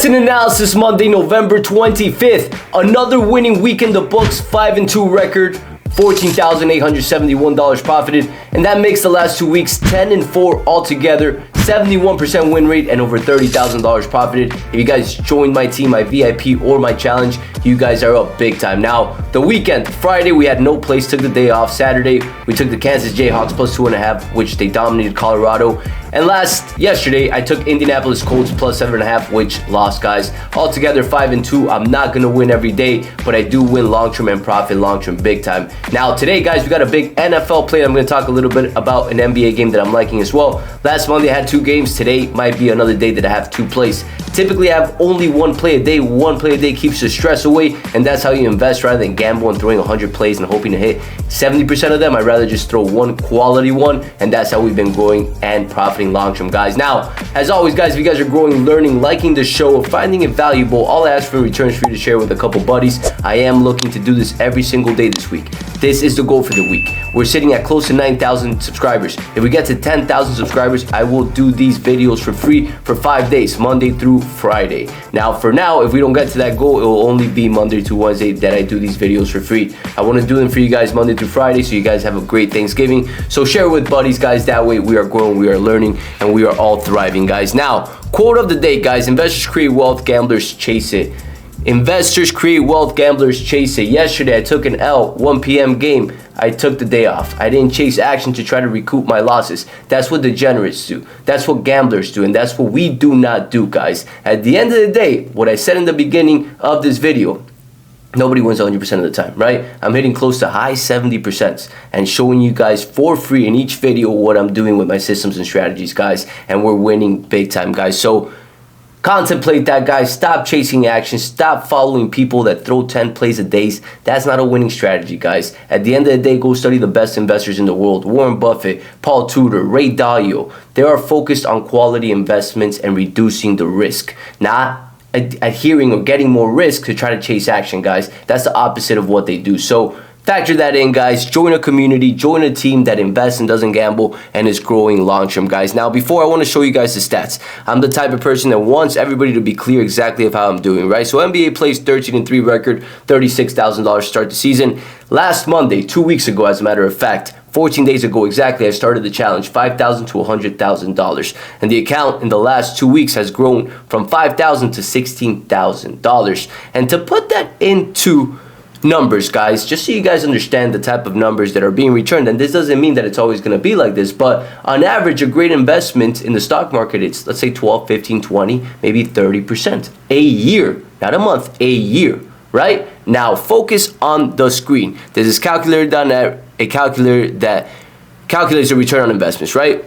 Bets and Analysis Monday, November 25th. Another winning week in the books, 5-2 record, $14,871 profited, and that makes the last 2 weeks 10-4 altogether, 71% win rate, and over $30,000 profited. If you guys joined my team, my VIP, or my challenge, you guys are up big time. Now, the weekend, Friday, we had no plays, took the day off. Saturday, we took the Kansas Jayhawks plus 2.5, which they dominated Colorado. And yesterday, I took Indianapolis Colts plus 7.5, which lost, guys. Altogether, 5-2. I'm not going to win every day, but I do win long-term and profit long-term big time. Now, today, guys, we got a big NFL play. I'm going to talk a little bit about an NBA game that I'm liking as well. Last Monday, I had 2 games. Today might be another day that I have 2 plays. Typically, I have only 1 play a day. 1 play a day keeps the stress away, and that's how you invest rather than gamble and throwing 100 plays and hoping to hit 70% of them. I'd rather just throw one quality one, and that's how we've been growing and profiting long-term, guys. Now, as always, guys, if you guys are growing, learning, liking the show, finding it valuable, all I ask for in return is for you to share with a couple buddies. I am looking to do this every single day this week. This is the goal for the week. We're sitting at close to 9,000 subscribers. If we get to 10,000 subscribers, I will do these videos for free for 5 days, Monday through Friday. Now, for now, if we don't get to that goal, it will only be Monday to Wednesday that I do these videos for free. I want to do them for you guys Monday through Friday, so you guys have a great Thanksgiving. So share with buddies, guys. That way we are growing, we are learning, and we are all thriving, guys. Now, quote of the day, guys. Investors create wealth, gamblers chase it. Investors create wealth, gamblers chase it. Yesterday, I took an L, 1 p.m. game. I took the day off. I didn't chase action to try to recoup my losses. That's what degenerates do. That's what gamblers do, and that's what we do not do, guys. At the end of the day, what I said in the beginning of this video, nobody wins 100% of the time, right? I'm hitting close to high 70% and showing you guys for free in each video what I'm doing with my systems and strategies, guys, and we're winning big time, guys. So contemplate that, guys. Stop chasing action. Stop following people that throw 10 plays a day. That's not a winning strategy, guys. At the end of the day, go study the best investors in the world. Warren Buffett, Paul Tudor, Ray Dalio. They are focused on quality investments and reducing the risk, not adhering or getting more risk to try to chase action, guys. That's the opposite of what they do. So factor that in, guys. Join a community, join a team that invests and doesn't gamble and is growing long-term, guys. Now, before I want to show you guys the stats, I'm the type of person that wants everybody to be clear exactly of how I'm doing, right? So NBA plays 13-3 record, $36,000 start the season. Last Monday, 2 weeks ago, as a matter of fact, 14 days ago exactly, I started the challenge, $5,000 to $100,000. And the account in the last 2 weeks has grown from $5,000 to $16,000. And to put that into numbers, guys, just so you guys understand the type of numbers that are being returned, and this doesn't mean that it's always going to be like this, but on average, a great investment in the stock market, it's, let's say, 12, 15, 20, maybe 30% a year, not a month, a year, right? Now, focus on the screen. There's this calculator down there, a calculator that calculates the return on investments, right?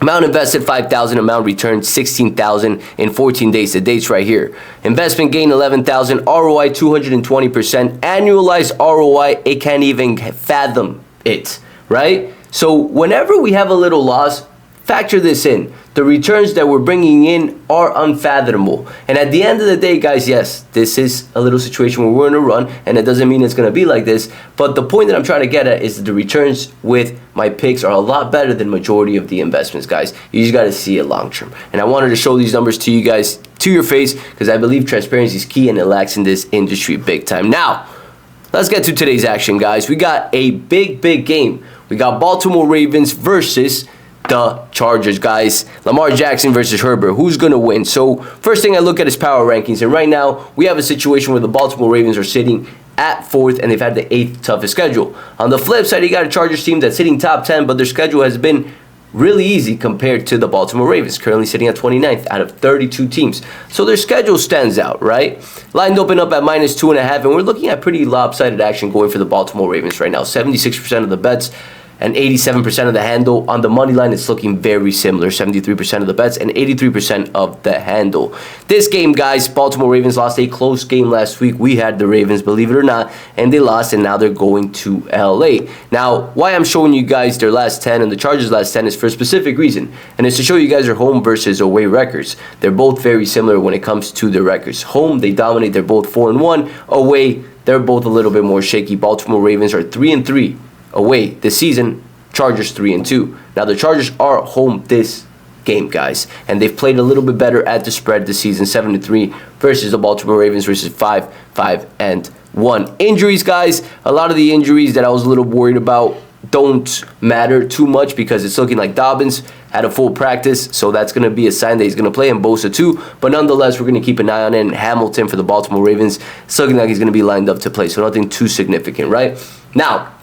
Amount invested, 5,000. Amount returned, 16,000 in 14 days. The date's right here. Investment gain, 11,000. ROI, 220%. Annualized ROI, it can't even fathom it, right? So whenever we have a little loss, factor this in. The returns that we're bringing in are unfathomable. And at the end of the day, guys, yes, this is a little situation where we're in a run, and it doesn't mean it's going to be like this. But the point that I'm trying to get at is that the returns with my picks are a lot better than majority of the investments, guys. You just got to see it long term. And I wanted to show these numbers to you guys, to your face, because I believe transparency is key and it lacks in this industry big time. Now, let's get to today's action, guys. We got a big game. We got Baltimore Ravens versus the Chargers, guys. Lamar Jackson versus Herbert. Who's going to win? So first thing I look at is power rankings. And right now, we have a situation where the Baltimore Ravens are sitting at 4th, and they've had the 8th toughest schedule. On the flip side, you got a Chargers team that's sitting top 10, but their schedule has been really easy compared to the Baltimore Ravens, currently sitting at 29th out of 32 teams. So their schedule stands out, right? Line open up at -2.5, and we're looking at pretty lopsided action going for the Baltimore Ravens right now. 76% of the bets and 87% of the handle. On the money line, it's looking very similar. 73% of the bets and 83% of the handle. This game, guys, Baltimore Ravens lost a close game last week. We had the Ravens, believe it or not, and they lost, and now they're going to LA. Now, why I'm showing you guys their last 10 and the Chargers' last 10 is for a specific reason, and it's to show you guys their home versus away records. They're both very similar when it comes to their records. Home, they dominate. They're both 4-1. Away, they're both a little bit more shaky. Baltimore Ravens are 3-3 away this season. Chargers 3-2. Now the Chargers are home this game, guys. And they've played a little bit better at the spread this season, 7-3 versus the Baltimore Ravens versus 5-1. Injuries, guys. A lot of the injuries that I was a little worried about don't matter too much because it's looking like Dobbins had a full practice, so that's going to be a sign that he's going to play, and Bosa too. But nonetheless, we're going to keep an eye on it. And Hamilton for the Baltimore Ravens, it's looking like he's going to be lined up to play, so nothing too significant, right? Now,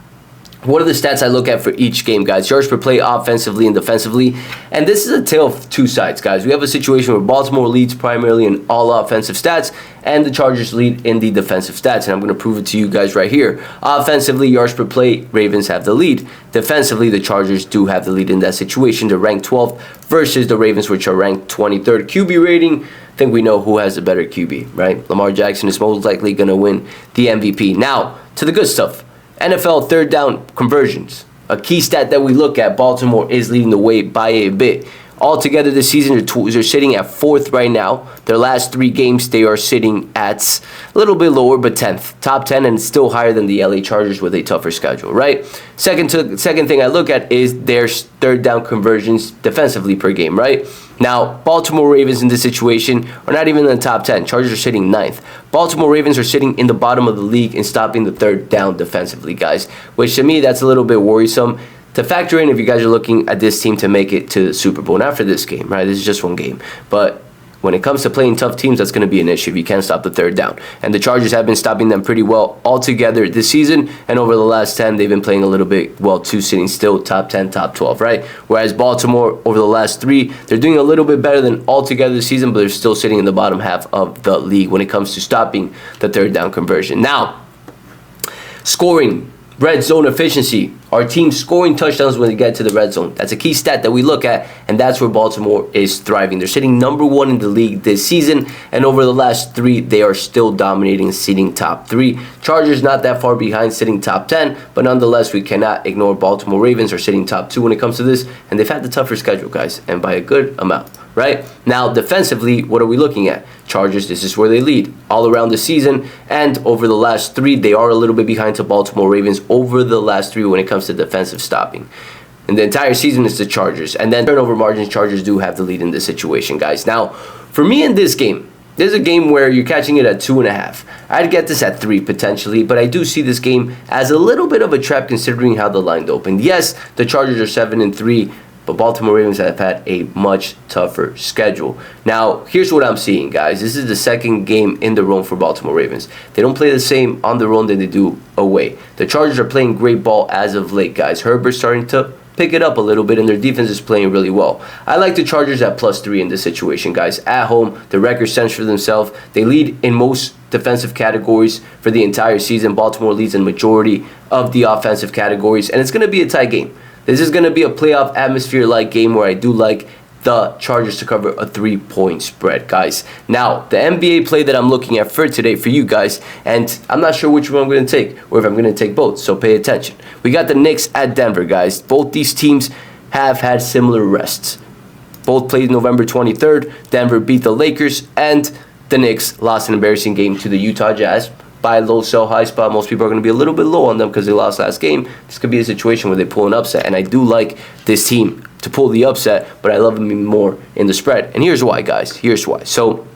what are the stats I look at for each game, guys? Yards per play offensively and defensively. And this is a tale of two sides, guys. We have a situation where Baltimore leads primarily in all offensive stats, and the Chargers lead in the defensive stats. And I'm going to prove it to you guys right here. Offensively, yards per play, Ravens have the lead. Defensively, the Chargers do have the lead in that situation. They're ranked 12th versus the Ravens, which are ranked 23rd. QB rating, I think we know who has the better QB, right? Lamar Jackson is most likely going to win the MVP. Now, to the good stuff. NFL third down conversions. A key stat that we look at, Baltimore is leading the way by a bit. Altogether this season, they're sitting at 4th right now. Their last 3 games, they are sitting at a little bit lower, but 10th. Top 10 and still higher than the LA Chargers with a tougher schedule, right? Second thing I look at is their third down conversions defensively per game, right? Now, Baltimore Ravens in this situation are not even in the top 10. Chargers are sitting 9th. Baltimore Ravens are sitting in the bottom of the league in stopping the third down defensively, guys, which to me, that's a little bit worrisome to factor in if you guys are looking at this team to make it to the Super Bowl. Not for this game, right? This is just one game. But when it comes to playing tough teams, that's going to be an issue if you can't stop the third down. And the Chargers have been stopping them pretty well altogether this season. And over the last 10, they've been playing a little bit well, too, sitting still top 10, top 12, right? Whereas Baltimore, over the last 3, they're doing a little bit better than altogether this season, but they're still sitting in the bottom half of the league when it comes to stopping the third down conversion. Now, scoring. Red zone efficiency. Our team scoring touchdowns when they get to the red zone. That's a key stat that we look at, and that's where Baltimore is thriving. They're sitting number 1 in the league this season, and over the last 3, they are still dominating, sitting top 3. Chargers not that far behind, sitting top 10, but nonetheless, we cannot ignore Baltimore Ravens are sitting top 2 when it comes to this, and they've had the tougher schedule, guys, and by a good amount. Right? Now, defensively, what are we looking at? Chargers, this is where they lead all around the season. And over the last 3, they are a little bit behind to Baltimore Ravens over the last 3 when it comes to defensive stopping. And the entire season is the Chargers. And then turnover margins, Chargers do have the lead in this situation, guys. Now, for me in this game, there's a game where you're catching it at 2.5. I'd get this at 3 potentially, but I do see this game as a little bit of a trap considering how the line opened. Yes, the Chargers are 7-3. But Baltimore Ravens have had a much tougher schedule. Now, here's what I'm seeing, guys. This is the second game in the row for Baltimore Ravens. They don't play the same on the road than they do away. The Chargers are playing great ball as of late, guys. Herbert's starting to pick it up a little bit, and their defense is playing really well. I like the Chargers at +3 in this situation, guys. At home, the record stands for themselves. They lead in most defensive categories for the entire season. Baltimore leads in majority of the offensive categories, and it's going to be a tight game. This is going to be a playoff atmosphere-like game where I do like the Chargers to cover a 3-point spread, guys. Now, the NBA play that I'm looking at for today for you guys, and I'm not sure which one I'm going to take or if I'm going to take both, so pay attention. We got the Knicks at Denver, guys. Both these teams have had similar rests. Both played November 23rd. Denver beat the Lakers, and the Knicks lost an embarrassing game to the Utah Jazz. Buy low, sell high spot. Most people are going to be a little bit low on them because they lost last game. This could be a situation where they pull an upset, and I do like this team to pull the upset, but I love them more in the spread. And here's why, guys. Here's why. So,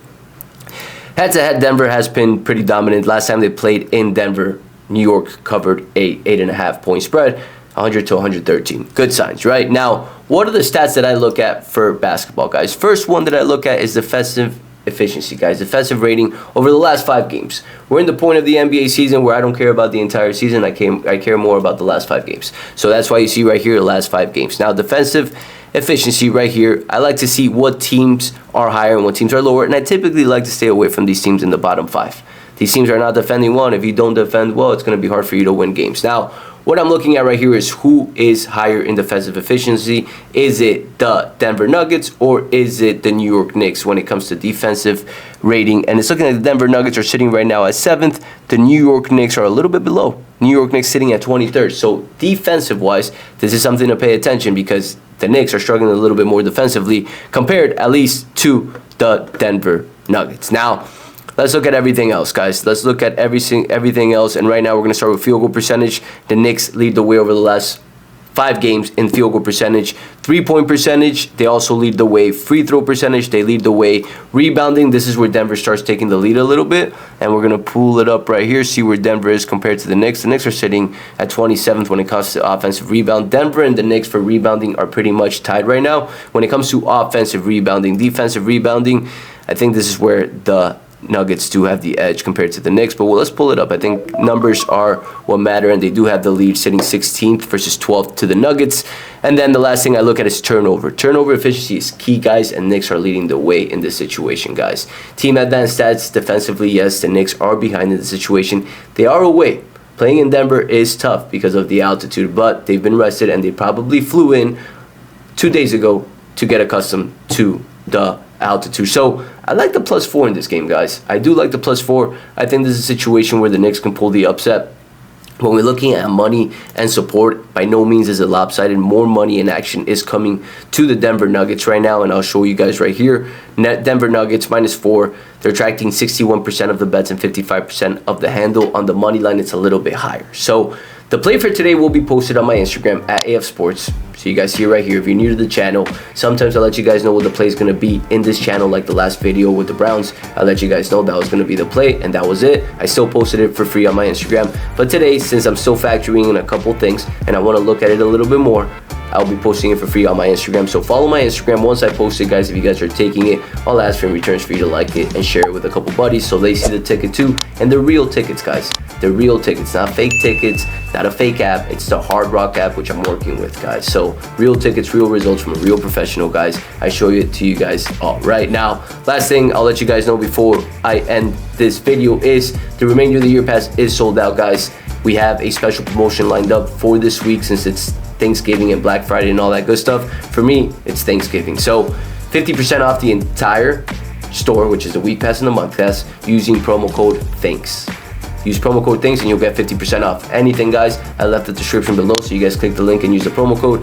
head-to-head, Denver has been pretty dominant. Last time they played in Denver, New York covered a 8.5-point spread, 100 to 113. Good signs, right? Now, what are the stats that I look at for basketball, guys? First one that I look at is defensive efficiency, guys. Defensive rating over the last 5 games. We're in the point of the NBA season where I don't care about the entire season. I care more about the last 5 games. So that's why you see right here the last 5 games. Now, defensive efficiency right here, I like to see what teams are higher and what teams are lower, and I typically like to stay away from these teams in the bottom 5. These teams are not defending well, and if you don't defend well, it's going to be hard for you to win games. Now, what I'm looking at right here is who is higher in defensive efficiency. Is it the Denver Nuggets or is it the New York Knicks when it comes to defensive rating? And it's looking like the Denver Nuggets are sitting right now at 7th. The New York Knicks are a little bit below. New York Knicks sitting at 23rd. So defensive-wise, this is something to pay attention because the Knicks are struggling a little bit more defensively compared at least to the Denver Nuggets. Now, let's look at everything else, guys. Let's look at everything else. And right now, we're going to start with field goal percentage. The Knicks lead the way over the last 5 games in field goal percentage. 3-point percentage, they also lead the way. Free throw percentage, they lead the way. Rebounding, this is where Denver starts taking the lead a little bit. And we're going to pull it up right here, see where Denver is compared to the Knicks. The Knicks are sitting at 27th when it comes to offensive rebound. Denver and the Knicks for rebounding are pretty much tied right now. When it comes to offensive rebounding, defensive rebounding, I think this is where the Nuggets do have the edge compared to the Knicks, but let's pull it up. I think numbers are what matter, and they do have the lead, sitting 16th versus 12th to the Nuggets. And then the last thing I look at is turnover. Turnover efficiency is key, guys, and Knicks are leading the way in this situation, guys. Team advanced stats defensively, yes, the Knicks are behind in the situation. They are away. Playing in Denver is tough because of the altitude, but they've been rested, and they probably flew in 2 days ago to get accustomed to the altitude. So I like the +4 in this game, guys. I do like the +4. I think this is a situation where the Knicks can pull the upset. When we're looking at money and support, by no means is it lopsided. More money and action is coming to the Denver Nuggets right now, and I'll show you guys right here. Denver Nuggets -4. They're attracting 61% of the bets and 55% of the handle. On the money line, it's a little bit higher. So the play for today will be posted on my Instagram at AF Sports. So you guys see it right here. If you're new to the channel, sometimes I'll let you guys know what the play is going to be in this channel, like the last video with the Browns. I'll let you guys know that was going to be the play, and that was it. I still posted it for free on my Instagram. But today, since I'm still factoring in a couple things and I want to look at it a little bit more, I'll be posting it for free on my Instagram. So follow my Instagram. Once I post it, guys, if you guys are taking it, I'll ask for in returns for you to like it and share it with a couple buddies so they see the ticket too. And they're real tickets, guys. They're real tickets, not fake tickets, not a fake app. It's the Hard Rock app, which I'm working with, guys. So real tickets, real results from a real professional, guys. I show it to you guys all right. Now, last thing I'll let you guys know before I end this video is the remainder of the year pass is sold out, guys. We have a special promotion lined up for this week since it's Thanksgiving and Black Friday and all that good stuff. For me, it's Thanksgiving. So 50% off the entire store, which is the week pass and the month pass, using promo code THANKS. Use promo code THANKS and you'll get 50% off anything, guys. I left the description below, so you guys click the link and use the promo code.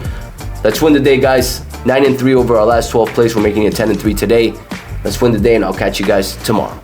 Let's win the day, guys. 9-3 over our last 12 plays. We're making it 10-3 today. Let's win the day, and I'll catch you guys tomorrow.